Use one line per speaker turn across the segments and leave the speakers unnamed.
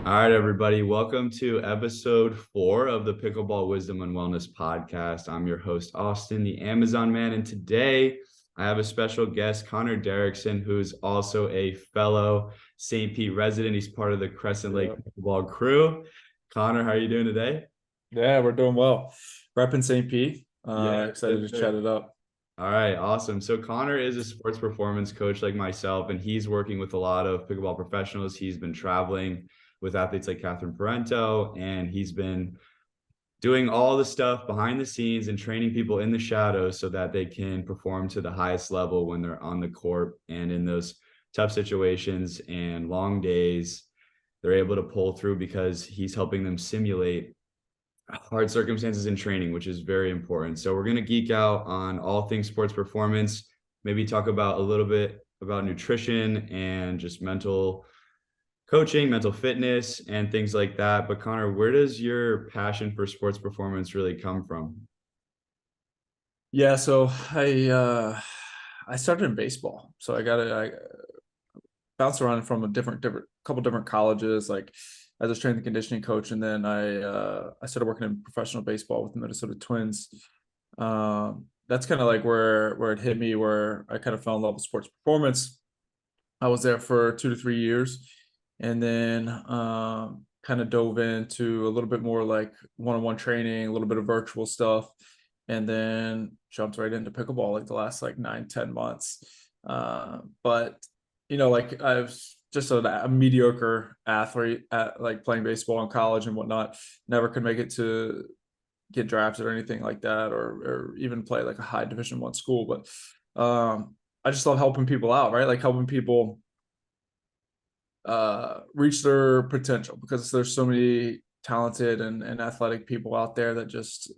All right, everybody. Welcome to episode 4 of the Pickleball Wisdom and Wellness podcast. I'm your host, Austin, the Amazon man. And today I have a special guest, Connor Derrickson, who's also a fellow St. Pete resident. He's part of the Crescent Lake
Yep.
Pickleball crew. Connor, how are you doing today?
Yeah, we're doing well. Repping St. Pete.
Yeah,
Excited to chat it up.
all right, awesome. So Connor is a sports performance coach like myself, and he's working with a lot of pickleball professionals. He's been traveling with athletes like Catherine Parento, and he's been doing all the stuff behind the scenes and training people in the shadows so that they can perform to the highest level when they're on the court and in those tough situations and long days. They're able to pull through because he's helping them simulate hard circumstances in training, which is very important. So we're going to geek out on all things sports performance, maybe talk about a little bit about nutrition and just mental coaching, mental fitness, and things like that. But Connor, where does your passion for sports performance really come from?
Yeah, so I started in baseball. So I bounced around from a different couple different colleges, like as a strength and conditioning coach, and then I started working in professional baseball with the Minnesota Twins. That's kind of like where it hit me, where I kind of fell in love with sports performance. I was there for 2 to 3 years, and then kind of dove into a little bit more like one-on-one training, a little bit of virtual stuff, and then jumped right into pickleball like the last like 9, 10 months. But like I was just a mediocre athlete at like playing baseball in college and whatnot. Never could make it to get drafted or anything like that, or even play like a high Division I school. But I just love helping people out, right? Like helping people reach their potential, because there's so many talented and athletic people out there that just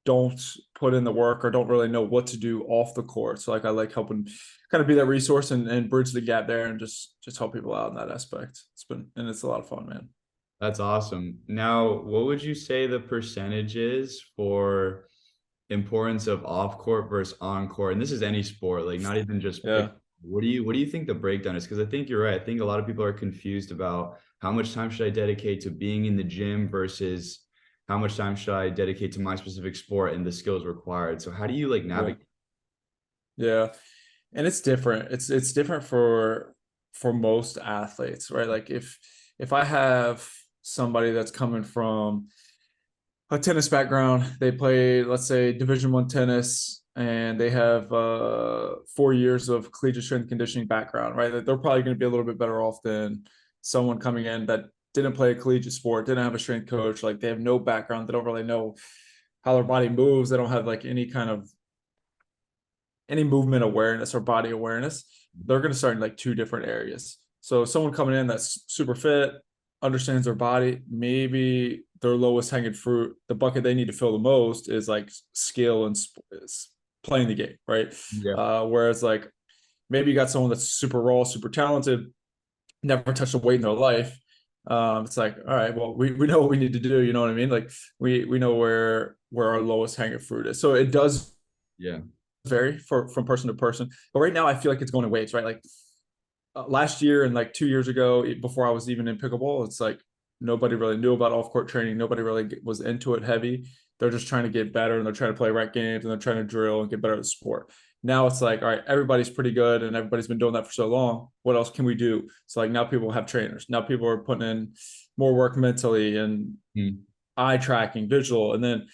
don't put in the work or don't really know what to do off the court. So like I like helping kind of be that resource and bridge the gap there and just help people out in that aspect. It's a lot of fun, man.
That's awesome. Now, what would you say the percentage is for importance of off court versus on court? And this is any sport, like not even just pick.
Yeah.
What do you think the breakdown is? Because I think you're right. I think a lot of people are confused about how much time should I dedicate to being in the gym versus how much time should I dedicate to my specific sport and the skills required. So how do you like
Yeah.
navigate?
Yeah. And it's different. It's different for most athletes, right? Like if I have somebody that's coming from a tennis background, they play, let's say, Division I tennis, and they have 4 years of collegiate strength conditioning background, right? They're probably going to be a little bit better off than someone coming in that didn't play a collegiate sport, didn't have a strength coach, like they have no background, they don't really know how their body moves, they don't have like any movement awareness or body awareness. They're going to start in like two different areas. So someone coming in that's super fit, understands their body, maybe their lowest hanging fruit, the bucket they need to fill the most is like skill and playing the game, right?
Yeah,
Whereas like maybe you got someone that's super raw, super talented, never touched a weight in their life. It's like, all right, well, we know what we need to do. You know what I mean? Like we know where our lowest hanging fruit is. So it does
yeah,
vary from person to person. But right now, I feel like it's going in waves, right? Like last year and like 2 years ago, before I was even in pickleball, it's like nobody really knew about off court training. Nobody really was into it heavy. They're just trying to get better and they're trying to play right games and they're trying to drill and get better at the sport. Now it's like, all right, everybody's pretty good and everybody's been doing that for so long. What else can we do? So like now people have trainers. Now people are putting in more work mentally and
Hmm.
eye tracking, visual, and then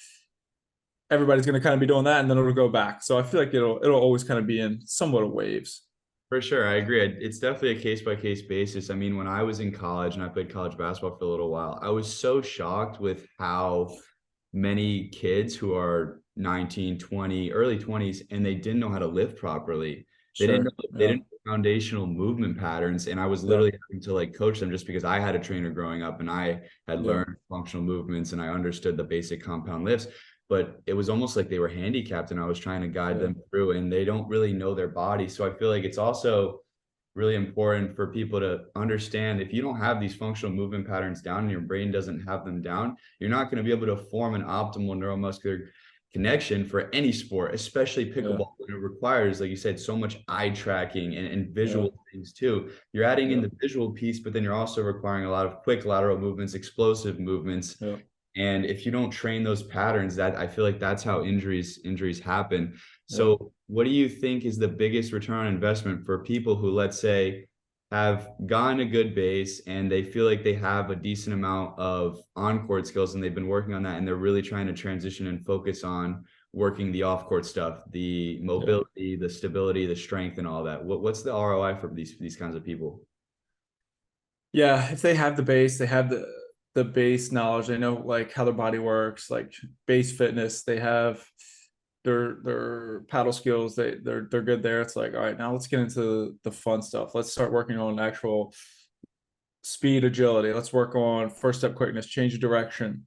everybody's going to kind of be doing that and then it'll go back. So I feel like it'll always kind of be in somewhat of waves.
For sure. I agree. It's definitely a case by case basis. I mean, when I was in college and I played college basketball for a little while, I was so shocked with how many kids who are 19, 20, early 20s, and they didn't know how to lift properly.
Sure.
They
Yeah.
didn't know foundational movement patterns. And I was
Yeah.
literally having to like coach them just because I had a trainer growing up and I had
Yeah.
learned functional movements and I understood the basic compound lifts. But it was almost like they were handicapped and I was trying to guide
Yeah.
them through and they don't really know their body. So I feel like it's also really important for people to understand if you don't have these functional movement patterns down and your brain doesn't have them down, you're not going to be able to form an optimal neuromuscular connection for any sport, especially
Yeah.
pickleball, when it requires, like you said, so much eye tracking and
Yeah.
visual things too. You're adding in
Yeah.
the visual piece, but then you're also requiring a lot of quick lateral movements, explosive movements.
Yeah.
And if you don't train those patterns, that I feel like that's how injuries happen.
Yeah.
So what do you think is the biggest return on investment for people who, let's say, have gotten a good base and they feel like they have a decent amount of on-court skills and they've been working on that and they're really trying to transition and focus on working the off-court stuff, the
Yeah.
mobility, the stability, the strength, and all that? What's the ROI for these kinds of people?
Yeah, if they have the base, they have the base knowledge, they know like how their body works, like base fitness, they have their paddle skills, they're good there. It's like, all right, now let's get into the fun stuff. Let's start working on actual speed, agility. Let's work on first step quickness, change of direction,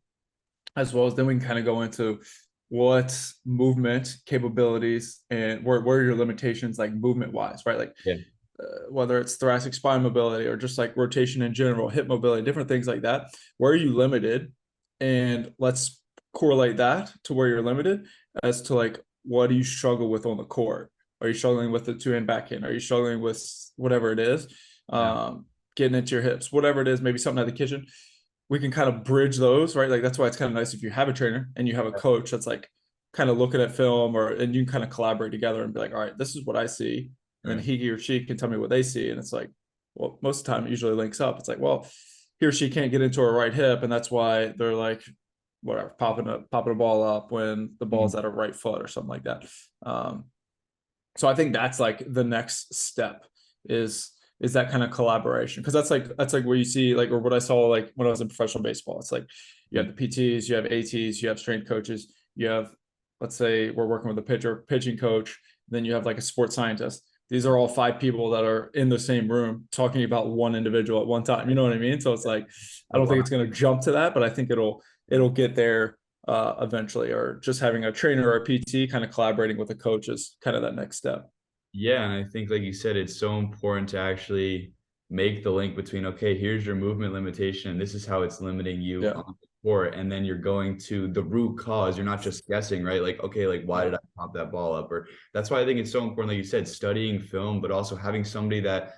as well as then we can kind of go into what movement capabilities and where are your limitations like movement wise, right? Like
Yeah.
whether it's thoracic spine mobility or just like rotation in general, hip mobility, different things like that. Where are you limited? And let's correlate that to where you're limited as to like, what do you struggle with on the court? Are you struggling with the two hand backhand? Are you struggling with whatever it is?
Yeah.
Getting into your hips, whatever it is, maybe something at the kitchen. We can kind of bridge those, right? Like that's why it's kind of nice if you have a trainer and you have a coach that's like kind of looking at film, or and you can kind of collaborate together and be like, all right, this is what I see, and then
Right.
he or she can tell me what they see, and it's like, well, most of the time it usually links up. It's like, well, he or she can't get into her right hip, and that's why they're like, whatever, popping a ball up when the ball's
Mhm.
at a right foot or something like that. Um, so I think that's like the next step is that kind of collaboration, because that's like where you see like, or what I saw like when I was in professional baseball. It's like you have the PTs, you have ATs, you have strength coaches, you have, let's say we're working with a pitching coach, then you have like a sports scientist. These are all five people that are in the same room talking about one individual at one time. You know what I mean? So it's like, I
A
don't think
lot.
it's going to jump to that, but I think it'll get there eventually, or just having a trainer or a PT kind of collaborating with a coach is kind of that next step.
Yeah, and I think, like you said, it's so important to actually make the link between, okay, here's your movement limitation, and this is how it's limiting you
Yeah.
on the court. And then you're going to the root cause. You're not just guessing, right? Like, okay, like, why
Yeah.
did I pop that ball up? Or that's why I think it's so important, like you said, studying film, but also having somebody that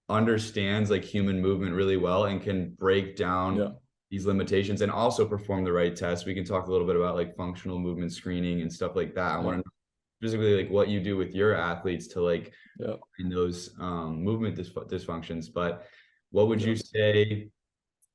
understands like human movement really well and can break down
Yeah.
these limitations and also perform the right tests. We can talk a little bit about like functional movement screening and stuff like that. I
Yeah.
want to know specifically like what you do with your athletes to like
Yeah.
in those movement dysfunctions. But what would
Yeah.
you say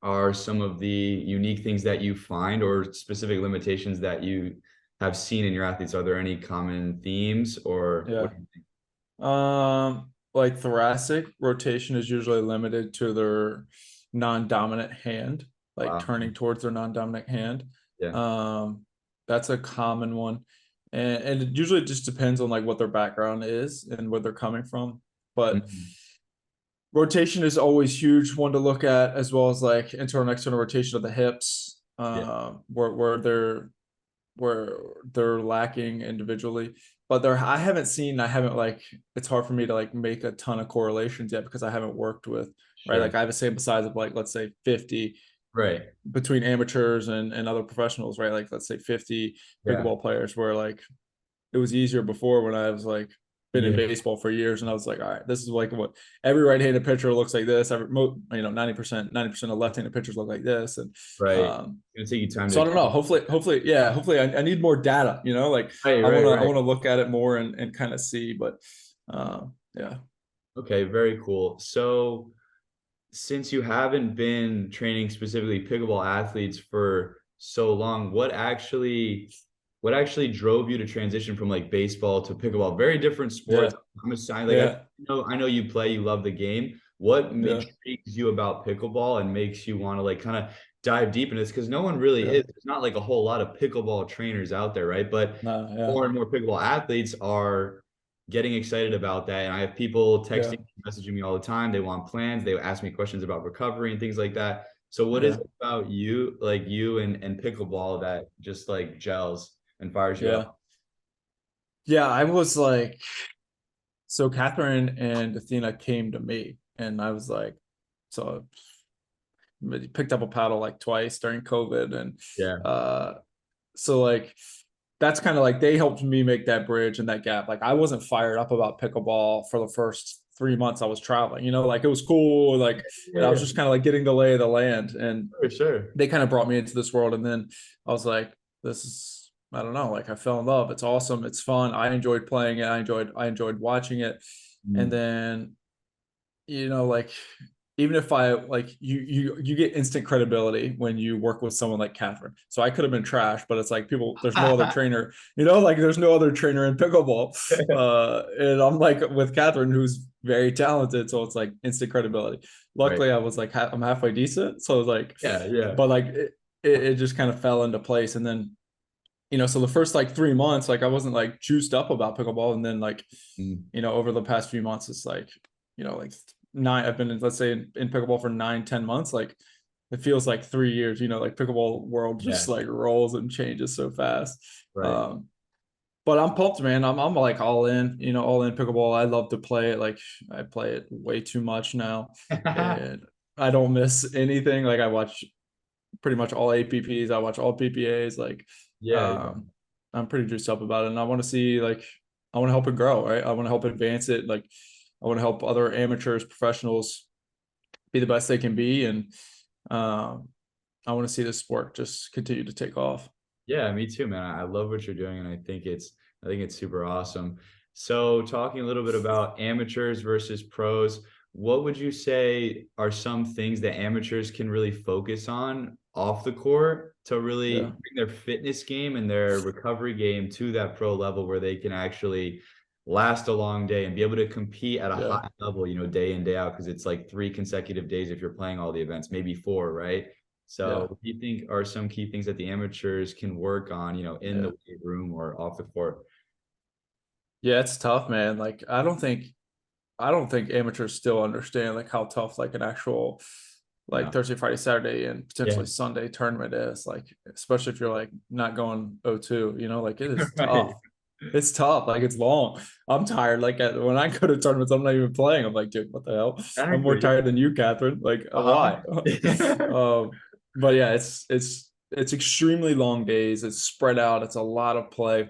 are some of the unique things that you find or specific limitations that you have seen in your athletes? Are there any common themes or
Yeah.
what do you think?
Like thoracic rotation is usually limited to their non-dominant hand, like
Wow.
turning towards their non-dominant hand.
Yeah.
Um, that's a common one. And it usually just depends on like what their background is and where they're coming from. But
Mhm.
rotation is always huge one to look at, as well as like internal and external rotation of the hips,
Yeah.
where they're lacking individually. But there, I haven't like, it's hard for me to like make a ton of correlations yet because I haven't worked with, right?
Sure.
Like I have a sample size of like, let's say 50
Right.
between amateurs and other professionals, right? Like let's say 50
Yeah.
pickleball players, where like it was easier before when I was like been in
Yeah.
baseball for years, and I was like, all right, this is like what every right-handed pitcher looks like this. 90% of left-handed pitchers look like this, and
Right.
um,
It's gonna take you time
so
to
I don't know. Hopefully, yeah. Hopefully, I need more data. Like
right,
I
right,
wanna I
right.
wanna look at it more and kind of see. But yeah,
Okay, very cool. So since you haven't been training specifically pickleball athletes for so long, what actually drove you to transition from like baseball to pickleball? Very different
yeah,
sports. I'm a sign like
yeah,
I know you play, you love the game. What
yeah,
intrigues you about pickleball and makes you want to like kind of dive deep into this? Because no one really
yeah.
is. There's not like a whole lot of pickleball trainers out there, right? But
No, yeah,
more and more pickleball athletes are getting excited about that. And I have people
yeah,
texting, messaging me all the time. They want plans. They ask me questions about recovery and things like that. So what is
yeah,
it about you, like you and pickleball that just like gels and fires you
yeah,
up?
yeah. I was like, so Catherine and Athena came to me, and I was like, so I picked up a paddle like twice during COVID, and
Yeah.
uh, so like that's kind of like they helped me make that bridge and that gap. Like I wasn't fired up about pickleball for the first 3 months I was traveling, like it was cool, like, and I
Yeah,
was just kind of like getting the lay of the land, and
for sure.
they kind of brought me into this world. And then I was like, this is, I don't know, like I fell in love. It's awesome. It's fun. I enjoyed playing it. I enjoyed watching it. And
Mm.
then, like even if I like you get instant credibility when you work with someone like Catherine. So I could have been trash, but it's like people, there's no other trainer, like there's no other trainer in pickleball. And I'm like with Catherine, who's very talented. So it's like instant credibility.
Right.
Luckily, I was like, I'm halfway decent. So I was like,
Yeah, yeah.
but like it just kind of fell into place. And then, so the first like 3 months, like I wasn't like juiced up about pickleball. And then like,
Mm.
over the past few months, it's like, like I've been in, let's say in pickleball for 9, 10 months. Like it feels like 3 years, like pickleball world
Yeah,
just like rolls and changes so fast.
right.
Um, but I'm pumped, man. I'm like all in, all in pickleball. I love to play it. Like I play it way too much now, and I don't miss anything. Like I watch pretty much all APPs. I watch all PPAs. Like,
Yeah, yeah.
um, I'm pretty juiced up about it, and I want to see like I want to help it grow. Right, I want to help advance it. Like, I want to help other amateurs, professionals be the best they can be, and um, I want to see this sport just continue to take off.
Yeah, me too, man. I love what you're doing, and I think it's super awesome. So, talking a little bit about amateurs versus pros, what would you say are some things that amateurs can really focus on off the court to really
Yeah,
bring their fitness game and their recovery game to that pro level where they can actually last a long day and be able to compete at a
yeah,
high level, day in, day out, because it's like 3 consecutive days if you're playing all the events, maybe four, right? So,
yeah,
what do you think are some key things that the amateurs can work on, in the
yeah.
weight room or off the court?
Yeah, it's tough, man. Like I don't think amateurs still understand like how tough like an actual like
No.
Thursday, Friday, Saturday, and
Yeah.
potentially Sunday tournament is. Like, especially if you're like not going 0-2, like it is
Right.
tough. It's tough. Like it's long. I'm tired. Like when I go to tournaments, I'm not even playing. I'm like, dude, what the hell? I'm more
Exactly.
tired than you, Catherine. Like, why?
Uh-huh.
But yeah, it's extremely long days. It's spread out. It's a lot of play,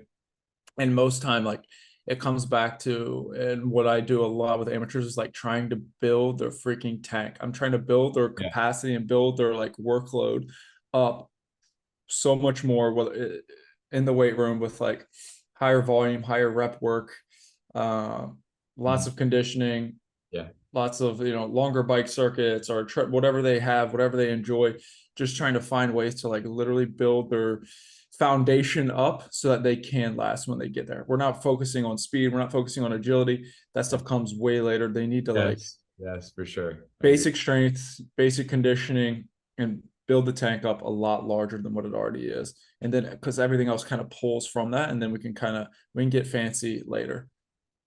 and most time like it comes back to, and what I do a lot with amateurs is like trying to build their freaking tank. I'm trying to build their
Yeah.
capacity and build their like workload up so much more, whether in the weight room with like higher volume, higher rep work, uh, lots
Mhm.
of conditioning,
Yeah.
lots of longer bike circuits or whatever they have, whatever they enjoy, just trying to find ways to like literally build their foundation up so that they can last when they get there. We're not focusing on speed, we're not focusing on agility. That
Yeah.
stuff comes way later. They need to like
Yes. Yes, for sure. I agree.
basic strength, basic conditioning, and build the tank up a lot larger than what it already is. And then because everything else kind of pulls from that, and then we can get fancy later.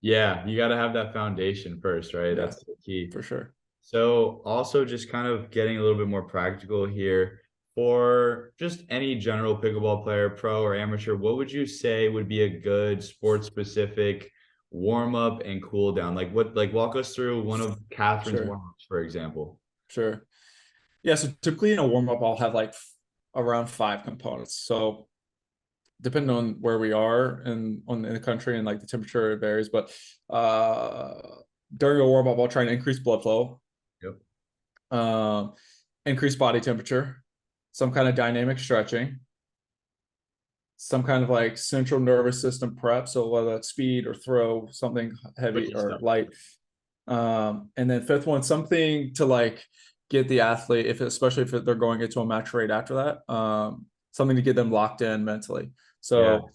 Yeah, you got to have that foundation first, right?
Yeah,
That's the key.
for sure.
So, also just kind of getting a little bit more practical here for just any general pickleball player, pro or amateur, what would you say would be a good sports specific warm up and cool down? Like walk us through one of Catherine's
Sure.
warm ups, for example.
Sure. Yeah, so typically in a warm up, I'll have like around 5 components. So depending on where we are in the country and like the temperature, it varies. But uh, during a warm up, I'll try and increase blood flow,
Yep.
um, increase body temperature, some kind of dynamic stretching, some kind of like central nervous system prep. So whether that's speed or throw, something heavy
Wicked
or
stuff.
light. And then fifth one, something to like get the athlete, if especially if they're going into a match rate after that, something to get them locked in mentally.
Yeah.
So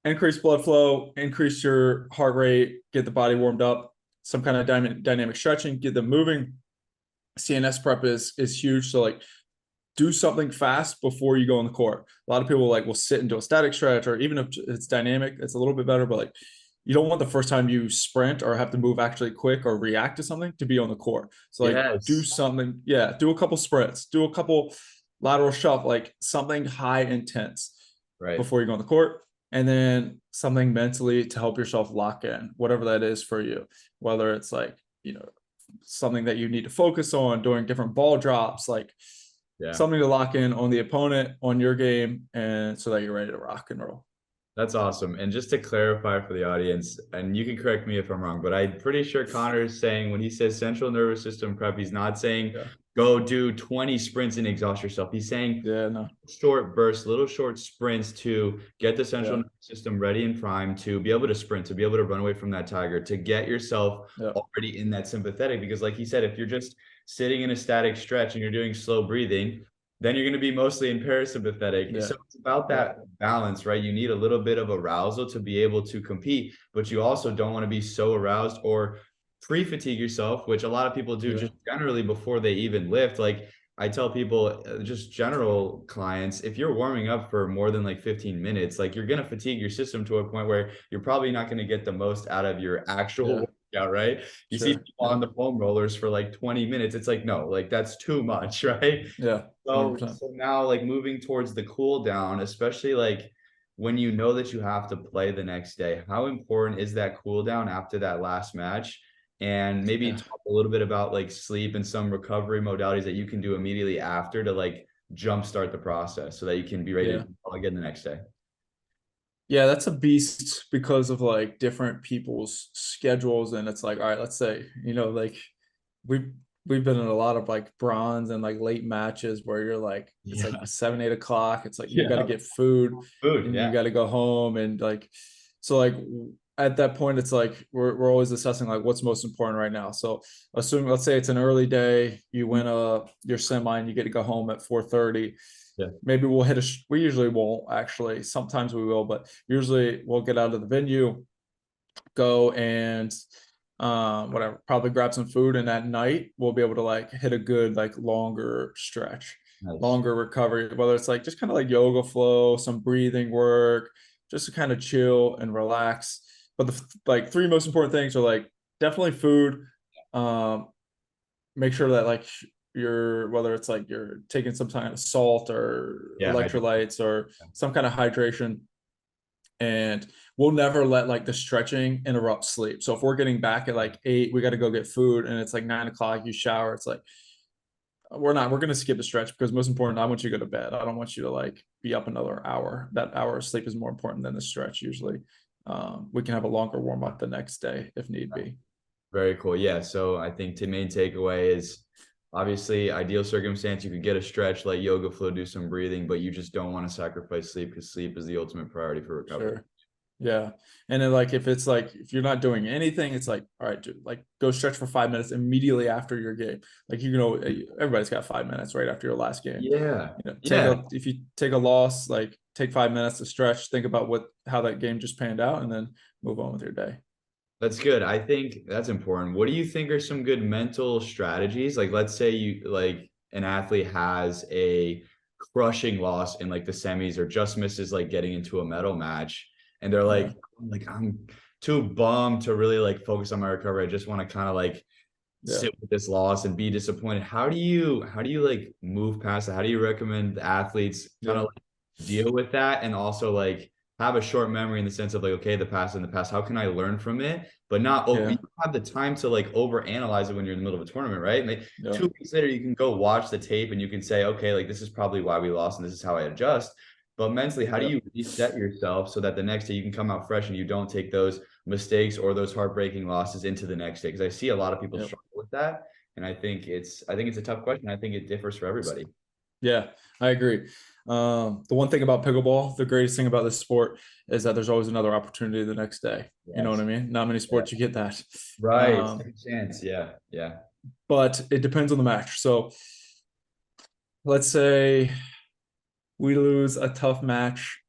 increase blood flow, increase your heart rate, get the body warmed up, some kind of dynamic stretching, get them moving. CNS prep is huge. So like do something fast before you go on the court. A lot of people like will sit into a static stretch, or even if it's dynamic, it's a little bit better. But like you don't want the first time you sprint or have to move actually quick or react to something to be on the court. So like do
Yes.
something, yeah, do a couple sprints, do a couple lateral shuffle, like something high intense
Right.
before you go on the court. And then something mentally to help yourself lock in, whatever that is for you, whether it's like, something that you need to focus on, doing different ball drops, like
Yeah.
something to lock in on the opponent, on your game, and so that you're ready to rock and roll.
That's awesome. And just to clarify for the audience, and you can correct me if I'm wrong, but I'm pretty sure Connor is saying when he says central nervous system prep, he's not saying
Yeah.
go do 20 sprints and exhaust yourself. He's saying
Yeah. No.
short bursts, little short sprints to get the central
Yeah.
nervous system ready and primed to be able to sprint, to be able to run away from that tiger, to get yourself
Yeah.
already in that sympathetic. Because, like he said, if you're just sitting in a static stretch and you're doing slow breathing, then you're going to be mostly in parasympathetic.
Yeah.
So it's about
Yeah.
that balance, right? You need a little bit of arousal to be able to compete, but you also don't want to be so aroused or pre-fatigue yourself, which a lot of people do
Yeah.
just generally before they even lift. Like I tell people, just general clients, if you're warming up for more than like 15 minutes, like you're going to fatigue your system to a point where you're probably not going to get the most out of your actual
Yeah.
workout, right? You see
Sure.
people
Yeah.
on the foam rollers for like 20 minutes. It's like, no, like that's too much, right?
Yeah.
So,
100%.
so now like moving towards the cool down, especially like when you know that you have to play the next day, how important is that cool down after that last match? And maybe
Yeah.
talk a little bit about like sleep and some recovery modalities that you can do immediately after to like jumpstart the process so that you can be ready to
Yeah.
go again the next day.
Yeah, that's a beast because of like different people's schedules. And it's like, all right, let's say, like we've we've been in a lot of like bronze and like late matches where you're like, it's like
Yeah.
7, 8 o'clock. It's like you got to
Yeah.
get food
Food.
and you
Yeah.
got to go home. And like, so like at that point, it's like we're always assessing like what's most important right now. So assuming, let's say it's an early day, you win your semi and you get to go home at 4:30.
Yeah.
Maybe we'll we usually won't actually, sometimes we will, but usually we'll get out of the venue, go and whatever, probably grab some food, and at night we'll be able to like hit a good like longer stretch,
Nice.
longer recovery, whether it's like just kind of like yoga flow, some breathing work, just to kind of chill and relax. But the like three most important things are like definitely food. um Make sure that like you're, whether it's like you're taking some kind of salt or
Yeah.
electrolytes or some kind of hydration. And we'll never let like the stretching interrupt sleep. So if we're getting back at like 8, we got to go get food, and it's like 9 o'clock, you shower, it's like we're going to skip the stretch, because most important, I want you to go to bed. I don't want you to like be up another hour. That hour of sleep is more important than the stretch usually. We can have a longer warm up the next day if need be.
Very cool. Yeah. So I think the main takeaway is obviously ideal circumstance, you could get a stretch, like yoga flow, do some breathing, but you just don't want to sacrifice sleep because sleep is the ultimate priority for recovery.
Sure. Yeah. And then like if it's like if you're not doing anything, it's like, all right, dude, like go stretch for 5 minutes immediately after your game. Like everybody's got 5 minutes right after your last game.
Yeah.
Take
Yeah.
if you take a loss, like take 5 minutes to stretch, think about how that game just panned out, and then move on with your day.
That's good. I think that's important. What do you think are some good mental strategies? Like, let's say you like an athlete has a crushing loss in like the semis or just misses like getting into a medal match, and they're
Yeah.
like I'm too bummed to really like focus on my recovery. I just want to kind of like
Yeah.
sit with this loss and be disappointed. How do you like move past it? How do you recommend the athletes kind
Yeah.
of like deal with that and also like have a short memory in the sense of like, okay, the past in the past, how can I learn from it? But not you
Yeah.
don't have the time to like over analyze it when you're in the middle of a tournament, right? And like
Yeah.
2 weeks later, you can go watch the tape and you can say, okay, like this is probably why we lost and this is how I adjust. But mentally, how do
Yeah.
you reset yourself so that the next day you can come out fresh and you don't take those mistakes or those heartbreaking losses into the next day? Because I see a lot of people
Yeah.
struggle with that. And I think it's a tough question. I think it differs for everybody.
Yeah, I agree. The one thing about pickleball, the greatest thing about this sport is that there's always another opportunity the next day. You know what
Yes.
I mean? Not many
Yeah.
sports you get that.
Right. Second chance. Yeah. Yeah.
But it depends on the match. So let's say we lose a tough match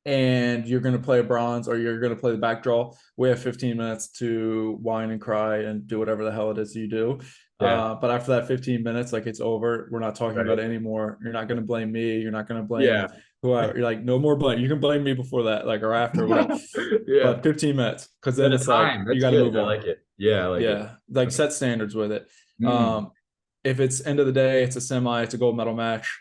and you're going to play a bronze, or you're going to play the back draw. We have 15 minutes to whine and cry and do whatever the hell it is you do.
Yeah.
But after that 15 minutes, like it's over. We're not talking about
Right.
it anymore. You're not going to blame me. You're not going to blame
Yeah.
whoever. You're like, no more blame. You can blame me before that, like, or after, or whatever.
Yeah.
But 15 minutes, because
At
then
a
it's like
time.
you
That's
got to
good.
move
I
on.
like it. Yeah, I like it.
Yeah, like set standards with it.
Mm.
If it's end of the day, it's a semi, it's a gold medal match.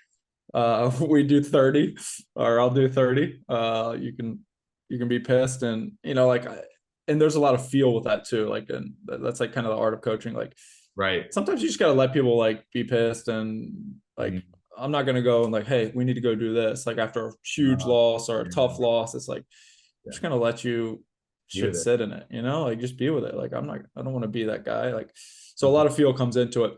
We do 30, or I'll do 30. You can be pissed, and like, and there's a lot of feel with that too. Like, and that's like kind of the art of coaching. Like
Right.
sometimes you just gotta let people like be pissed and like
Mm.
I'm not gonna go and like, hey, we need to go do this. Like after a huge
Uh,
loss or a
yeah,
tough loss, it's like I'm
yeah,
just gonna let you
be with
shit
it.
sit in it, you know, like just be with it. Like I don't want to be that guy. Like so a
Okay.
lot of feel comes into it.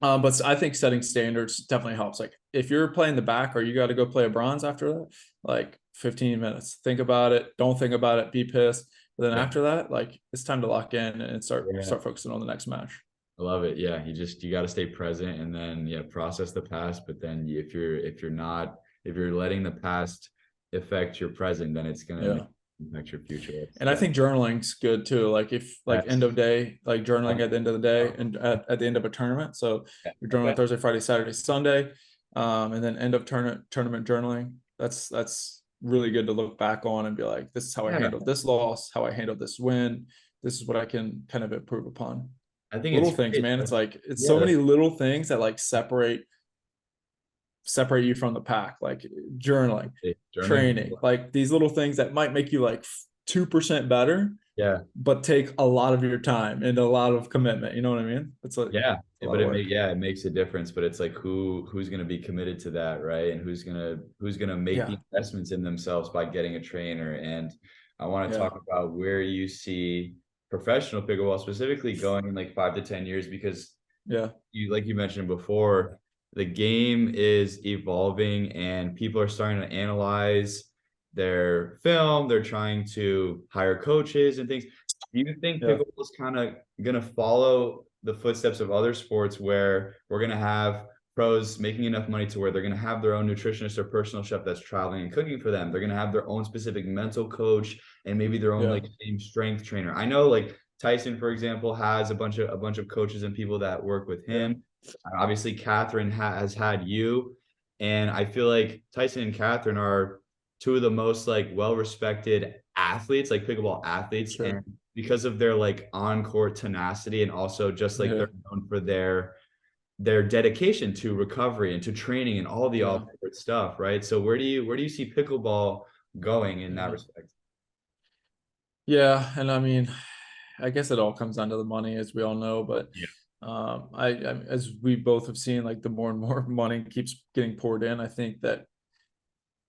But I think setting standards definitely helps. Like if you're playing the back or you got to go play a bronze after that, like 15 minutes, think about it. Don't think about it. Be pissed. But then
Yeah,
after that, like it's time to lock in and
yeah,
start focusing on the next match.
I love it. Yeah, you got to stay present and then yeah, process the past. But then if you're letting the past affect your present, then it's gonna
Yeah.
impact your future. It's
And I think journaling's good too. Like if like end
yes.
of day, like journaling at the end of the day
Oh,
and at the end of a tournament. So
yeah.
you're journaling
Okay.
Thursday, Friday, Saturday, Sunday, and then end of tournament journaling. That's really good to look back on and be like, this is how I
Yeah,
handled this loss, how I handled this win. This is what I can kind of improve upon.
I think
Little
it's
things,
great.
man. It's like it's
Yeah,
so many little things that like separate you from the pack, like journaling,
journaling.
training, like these little things that might make you like 2% better
Yeah,
but take a lot of your time and a lot of commitment. You know what I mean? It's like
yeah,
a lot
but
of work.
it makes a difference. But it's like who's gonna be committed to that, right? And who's gonna make
Yeah.
the investments in themselves by getting a trainer. And I want to
Yeah.
talk about where you see professional pickleball specifically going in like 5 to 10 years, because
Yeah.
you like you mentioned before, the game is evolving and people are starting to analyze their film. They're trying to hire coaches and things. Do you think
Yeah.
pickleball is kind of going to follow the footsteps of other sports where we're going to have pros making enough money to where they're going to have their own nutritionist or personal chef that's traveling and cooking for them? They're going to have their own specific mental coach and maybe their own
Yeah.
like same strength trainer. I know like Tyson, for example, has a bunch of coaches and people that work with
Yeah.
him. Obviously, Catherine has had you, and I feel like Tyson and Catherine are two of the most like well respected athletes, like pickleball athletes, and
Sure.
because of their like on court tenacity and also just like
Yeah.
they're known for their dedication to recovery and to training and all the
Yeah.
off court stuff, right? So where do you see pickleball going in that
Yeah.
respect?
Yeah. And I mean, I guess it all comes down to the money, as we all know. But
Yeah,
as we both have seen, like the more and more money keeps getting poured in, I think that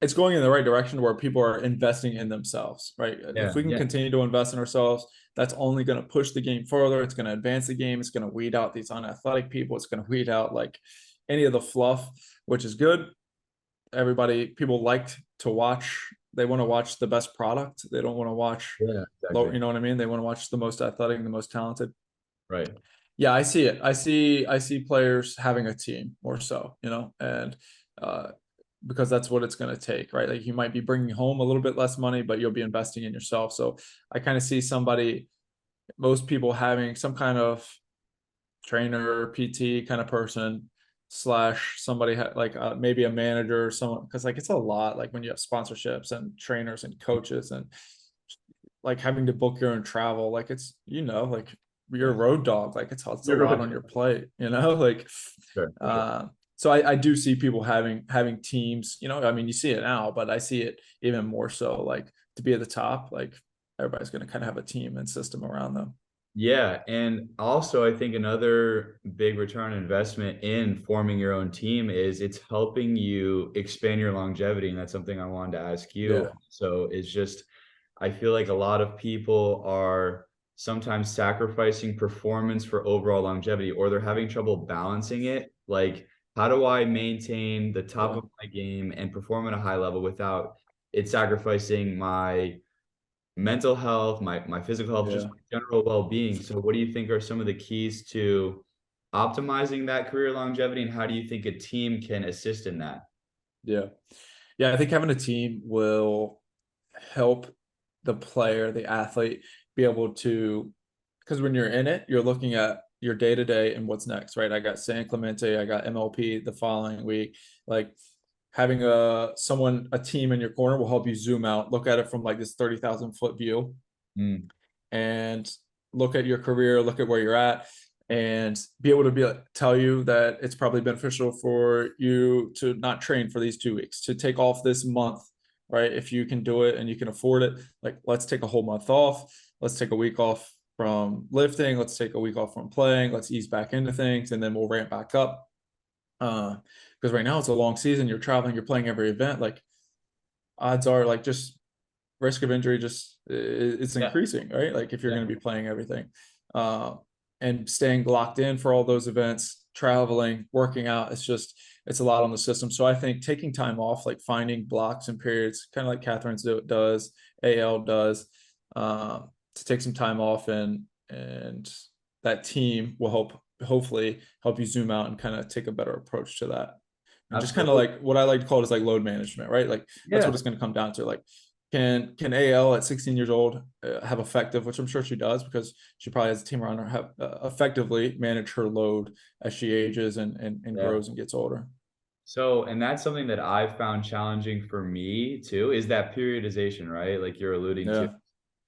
it's going in the right direction where people are investing in themselves, right? If
yeah,
we can
yeah,
continue to invest in ourselves, that's only going to push the game further. It's going to advance the game. It's going to weed out these unathletic people. It's going to weed out like any of the fluff, which is good. People like to watch. They want to watch the best product. They don't want to watch
yeah,
low.
exactly.
You know what I mean? They want to watch the most athletic, the most talented.
Right.
Yeah, I see it. I see players having a team more so, you know, and uh, because that's what it's going to take, right? Like you might be bringing home a little bit less money, but you'll be investing in yourself. So I kind of see most people having some kind of trainer, PT kind of person slash somebody like maybe a manager or someone, because like it's a lot. Like when you have sponsorships and trainers and coaches and like having to book your own travel, like it's like you're a
Yeah.
road dog, like it's a
You're
lot
right.
on your plate, like
Sure, for sure.
uh so I do see people having teams, I mean you see it now, but I see it even more so like to be at the top, like everybody's going to kind of have a team and system around them.
Yeah, and also I think another big return on investment in forming your own team is it's helping you expand your longevity, and that's something I wanted to ask you.
Yeah.
So it's just I feel like a lot of people are sometimes sacrificing performance for overall longevity, or they're having trouble balancing it. Like, how do I maintain the top
Yeah.
of my game and perform at a high level without it sacrificing my mental health, my physical health, just
Yeah.
my general well-being. So what do you think are some of the keys to optimizing that career longevity, and how do you think a team can assist in that?
Yeah. Yeah, I think having a team will help the player, the athlete, be able to, because when you're in it, you're looking at your day to day and what's next, right? I got San Clemente, I got MLP the following week. Like having a team in your corner will help you zoom out, look at it from like this 30,000 foot view,
Mm,
and look at your career, look at where you're at, and be able to tell you that it's probably beneficial for you to not train for these 2 weeks, to take off this month, right? If you can do it and you can afford it, like let's take a whole month off. Let's take a week off from lifting. Let's take a week off from playing. Let's ease back into things, and then we'll ramp back up. Because right now it's a long season, you're traveling, you're playing every event, like odds are like just risk of injury just it's
Yeah.
increasing, right? Like if you're
Yeah.
going to be playing everything, uh, and staying locked in for all those events, traveling, working out, it's a lot on the system. So I think taking time off, like finding blocks and periods, kind of like Catherine's does, AL does, to take some time off, and that team will hopefully help you zoom out and kind of take a better approach to that. And just kind of
Absolutely.
like what I like to call it is like load management, right? Like that's what
Yeah.
it's going to come down to. Like, can AL at 16 years old have effective, which I'm sure she does because she probably has a team around her, have effectively manage her load as she ages and
Yeah.
grows and gets older.
So, and that's something that I've found challenging for me too, is that periodization, right? Like you're alluding to.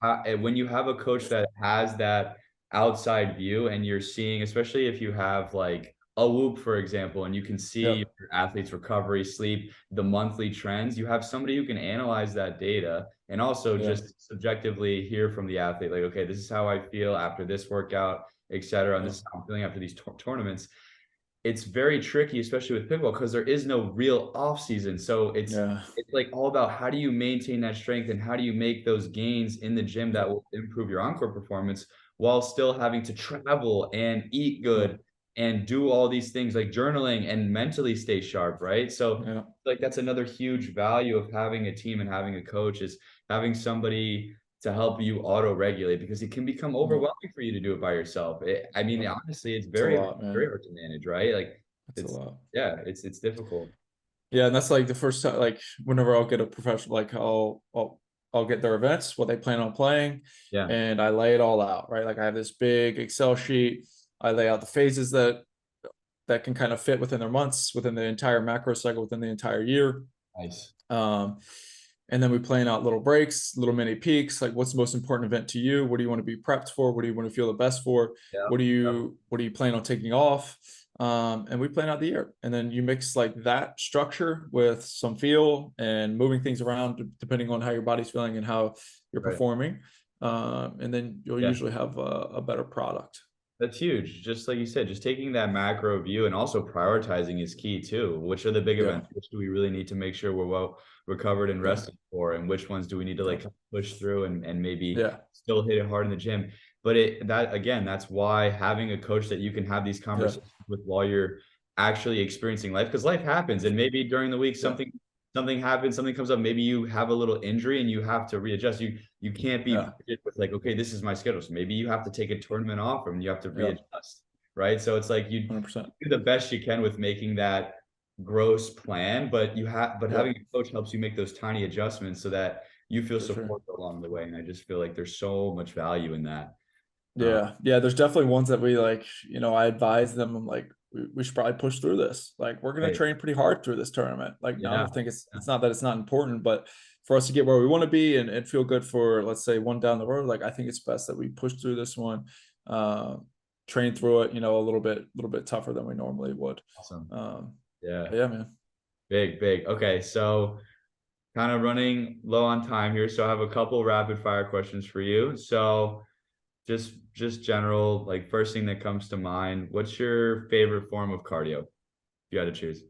Yeah,
And when you have a coach that has that outside view and you're seeing, especially if you have like a Whoop, for example, and you can see
yeah,
your athlete's recovery, sleep, the monthly trends, you have somebody who can analyze that data and also
yeah,
just subjectively hear from the athlete, like, okay, this is how I feel after this workout, et cetera. And
yeah,
this is how I'm feeling after these tournaments. It's very tricky, especially with pickleball, because there is no real off season. So
yeah,
it's like all about how do you maintain that strength and how do you make those gains in the gym that
yeah,
will improve your encore performance while still having to travel and eat
yeah,
good and do all these things like journaling and mentally stay sharp, right? So
yeah,
like that's another huge value of having a team and having a coach is having somebody to help you auto regulate because it can become
yeah,
overwhelming for you to do it by yourself. I mean,
yeah.
honestly, it's
It's a lot,
very
man.
hard to manage, right? Like
It's a
it's
lot.
yeah, it's difficult.
Yeah, and that's like the first time, like whenever I'll get a professional, like I'll get their events, what they plan on playing,
Yeah,
and I lay it all out, right? Like I have this big Excel sheet. I lay out the phases that can kind of fit within their months, within the entire macro cycle, within the entire year.
nice.
Um, and then we plan out little breaks, little mini peaks, like what's the most important event to you? What do you want to be prepped for? What do you want to feel the best for?
Yeah.
What do you plan on taking off? And we plan out the year. And then you mix like that structure with some feel and moving things around depending on how your body's feeling and how you're
Right.
performing. And then you'll
Yeah.
usually have a better product.
That's huge. Just like you said, just taking that macro view and also prioritizing is key too. Which are the big
Yeah.
events? Which do we really need to make sure we're well recovered and
Yeah.
rested for? And which ones do we need to
Yeah.
like push through and maybe
Yeah.
still hit it hard in the gym? But that again, that's why having a coach that you can have these
Yeah.
conversations with while you're actually experiencing life, because life happens. And maybe during the week
Yeah.
something happens, something comes up, maybe you have a little injury and you have to readjust. You can't be
Yeah.
rigid with like, okay, this is my schedule. So maybe you have to take a tournament off and you have to
Yeah.
readjust, right? So it's like you
100%.
do the best you can with making that gross plan, but
Yeah.
having a coach helps you make those tiny adjustments so that you feel
For sure.
supported along the way. And I just feel like there's so much value in that. Uh,
Yeah, yeah. There's definitely ones that we like. I advise them. I'm like, we should probably push through this. Like, we're gonna
right.
train pretty hard through this tournament. Like, I
Yeah.
don't think
Yeah.
it's not that it's not important, but for us to get where we want to be and feel good for, let's say, one down the road, like I think it's best that we push through this one, uh, train through it. A little bit tougher than we normally would.
Awesome.
Um,
Yeah.
but yeah, man.
Big, big. Okay. So kind of running low on time here. So I have a couple rapid fire questions for you. So just general, like first thing that comes to mind, what's your favorite form of cardio? If you had to choose.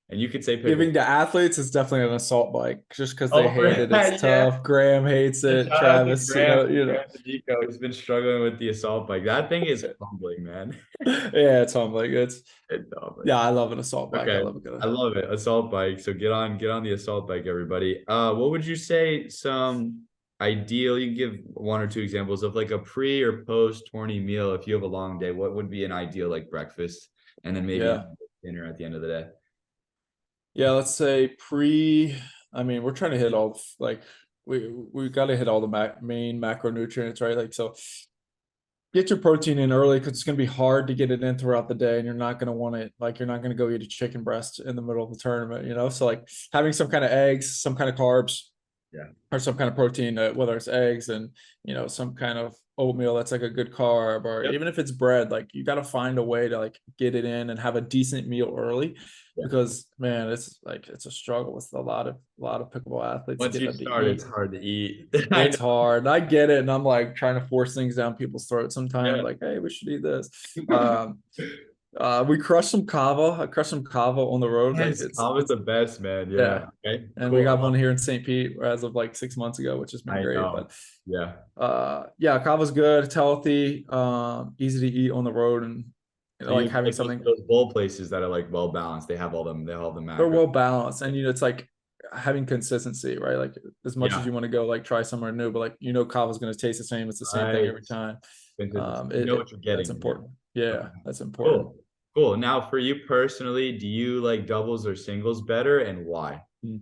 And you could say pickle.
Giving to athletes is definitely an assault bike, just because they
Oh, for
hate it. It's
yeah.
tough. Graham hates it.
Shout out to
Travis,
Graham,
you know.
Graham Nico. He's been struggling with the assault bike. That thing is humbling, man.
Yeah, it's humbling.
It's humbling.
Yeah, I love an assault bike. I
Okay.
love a good.
I love it. Assault bike. So get on the assault bike, everybody. What would you say some ideal, you can give one or two examples of like a pre or post tourney meal if you have a long day. What would be an ideal like breakfast and then maybe
Yeah,
dinner at the end of the day?
yeah. Let's say pre. I mean, we're trying to hit all like we got to hit all the main macronutrients, right? Like so, get your protein in early because it's going to be hard to get it in throughout the day, and you're not going to want it. Like you're not going to go eat a chicken breast in the middle of the tournament, So like having some kind of eggs, some kind of carbs,
Yeah.
or some kind of protein, whether it's eggs and some kind of oatmeal that's like a good carb, or
Yep.
even if it's bread, like you got to find a way to like get it in and have a decent meal early,
Yeah.
because man, it's a struggle with a lot of pickleball athletes to
Once
get
you
them to
start, it's
eat.
hard to eat. I
It's
know.
hard. I get it, and I'm like trying to force things down people's throats sometimes.
Yeah.
Like, hey, we should eat this. We crushed some kava. I crushed some kava on the road. Like
Yes, Kava's
it's
the best, man.
yeah.
Yeah. Okay.
And we
Cool.
got one here in St. Pete as of like 6 months ago, which has been
I
great.
know.
But
Yeah.
yeah, kava's good. It's healthy, easy to eat on the road, and
So
like
you
having
like
something.
those bowl places that are like well balanced. They have all them. They have all the
They're
macros.
well balanced, and it's like having consistency, right? Like as much as
Yeah.
you want to go like try somewhere new, but like kava's going to taste the same. It's the same thing
Right.
every time.
Consistency. You know what you're
That's
getting. Yeah.
important. Yeah,
Okay.
that's important.
Cool. Cool. Now, for you personally, do you like doubles or singles better, and why?
Mm.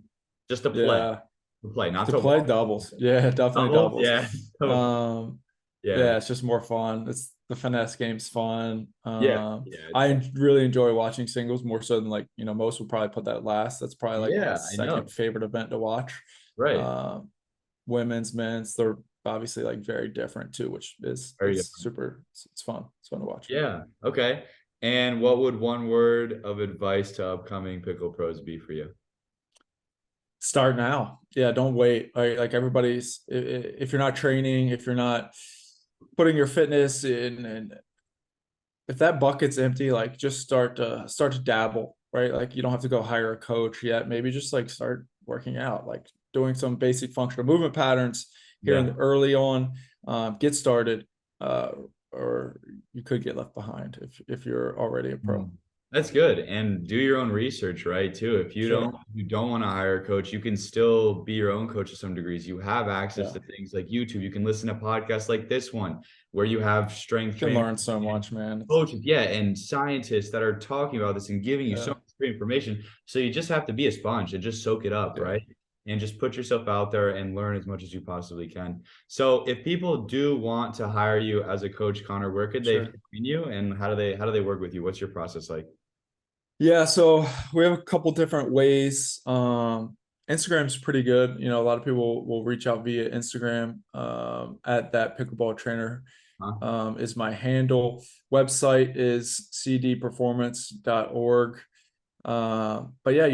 Just to play.
Yeah,
To play, not
to
to
play
watch.
doubles. Yeah, definitely
Doubles.
doubles.
Yeah. So,
Um,
yeah.
yeah, it's just more fun. It's the finesse game's fun.
Yeah. Yeah.
I really enjoy watching singles more so than like most would probably put that last. That's probably like my
Yeah. I
second
know.
favorite event to watch.
Right.
Um, Women's, men's, they're obviously like very different too, which is
Very
it's
different.
super. It's fun. It's fun to watch.
Yeah. Okay. And what would one word of advice to upcoming pickle pros be for you?
Start now. Yeah, don't wait. Like everybody's, if you're not training, if you're not putting your fitness in, and if that bucket's empty, like just start to dabble, right? Like you don't have to go hire a coach yet. Maybe just like start working out, like doing some basic functional movement patterns here in
Yeah.
the early on. Get started, uh, or you could get left behind if you're already a pro.
Mm. That's good. And do your own research, right? Too.
Sure.
If you don't want to hire a coach, you can still be your own coach to some degrees. You have access
Yeah.
to things like YouTube. You can listen to podcasts like this one where you have strength
You can
trainers
learn so
and
much, man.
coaches, yeah, and scientists that are talking about this and giving you so
Yeah.
much great information. So you just have to be a sponge and just soak it up,
Yeah.
right? And just put yourself out there and learn as much as you possibly can. So if people do want to hire you as a coach, Connor, where could they
Sure.
find you and how do they work with you? What's your process like?
Yeah, so we have a couple different ways. Instagram's pretty good. A lot of people will reach out via Instagram, at that pickleball trainer,
Huh?
is my handle. Website is cdperformance.org. But yeah,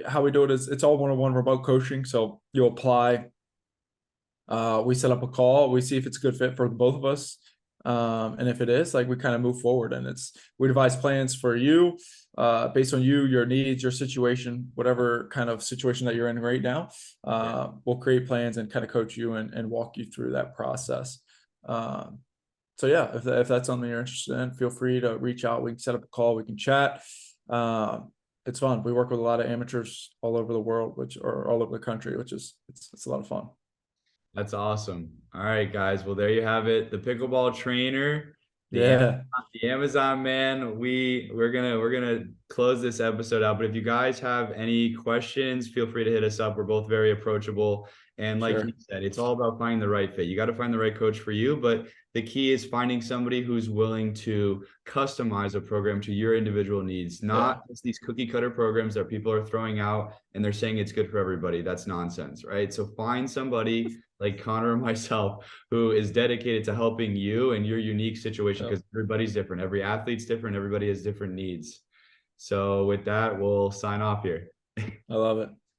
how we do it is it's all one-on-one remote coaching. So you apply, we set up a call, we see if it's a good fit for both of us. And if it is, like we kind of move forward, and we devise plans for you, based on your needs, your situation, whatever kind of situation that you're in right now.
Yeah.
We'll create plans and kind of coach you and walk you through that process. Um, so yeah, if that's something you're interested in, feel free to reach out. We can set up a call, we can chat. It's fun. We work with a lot of amateurs all over the world, or all over the country, which is it's a lot of fun.
That's awesome. All right, guys. Well, there you have it. The pickleball trainer, the
Yeah,
the Amazon man. We're gonna close this episode out. But if you guys have any questions, feel free to hit us up. We're both very approachable. And like you
sure.
said, it's all about finding the right fit. You got to find the right coach for you, but the key is finding somebody who's willing to customize a program to your individual needs,
Yeah,
not just these cookie cutter programs that people are throwing out and they're saying it's good for everybody. That's nonsense, right? So find somebody like Connor and myself who is dedicated to helping you and your unique situation,
yeah.
because everybody's different. Every athlete's different. Everybody has different needs. So with that, we'll sign off here.
I love it.